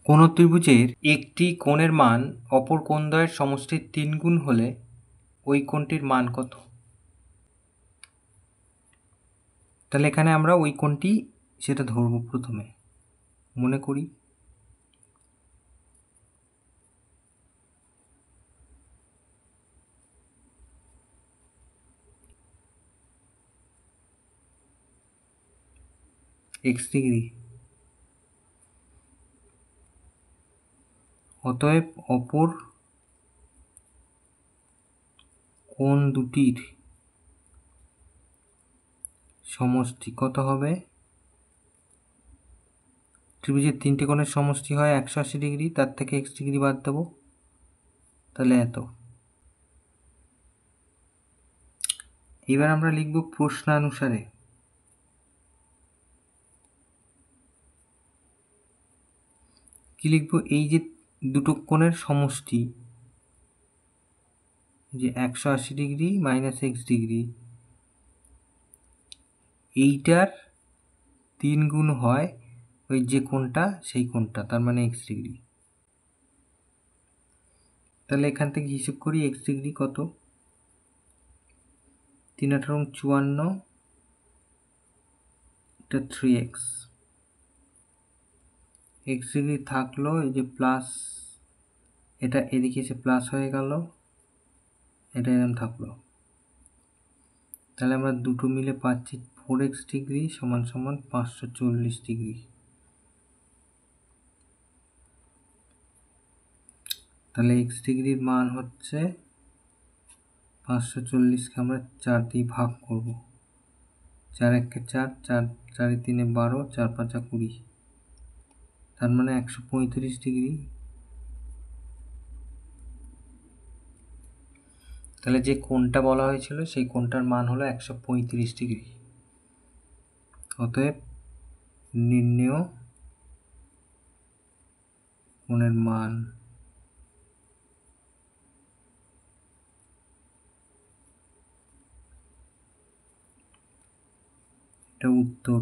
কোন ত্রিভুজের একটি কোণের মান অপর কোণদ্বয়ের সমষ্টির 3 গুণ হলে ওই কোণটির মান কত? তাহলে এখানে আমরা ওই কোণটি সেটা ধরব। প্রথমে মনে করি x ডিগ্রি। অতএব অপর কোণ দুটির সমষ্টি কত হবে? ত্রিভুজের 3টে কোণের সমষ্টি হয় 180 ডিগ্রি, তার থেকে x ডিগ্রি বাদ দেবো, তাহলে এত। এবার আমরা লিখব প্রশ্নানুসারে। কি লিখব? এই যে দুটো কোণের সমষ্টি, যে 180 ডিগ্রি মাইনাস x ডিগ্রি, এইটার 3 গুণ হয় ওই যে কোণটা, সেই কোণটা, তার মানে x ডিগ্রি। তাহলে এখান থেকে হিসেব করি x ডিগ্রি কত। 3 × 8 = 54, এটা 3x। x ডিগ্রি থাকলো, এই যে প্লাস, এটা এদিকে এসে প্লাস হয়ে গেল, এটা এরকম থাকলো। তাহলে আমরা দুটো মিলে পাচ্ছি 4x ডিগ্রি সমান সমান 540 ডিগ্রি। তাহলে x ডিগ্রির মান হচ্ছে 540কে আমরা 4 দিয়ে ভাগ করব। 4 × 1 = 4, 4 4 × 3 = 12, 4 × 5 = 20, তার মানে 135 ডিগ্রি। তাহলে যে কোণটা বলা হয়েছিল সেই কোণটার মান হলো 135 ডিগ্রি। অতএব নির্ণেয় কোণের মান এটা উত্তর।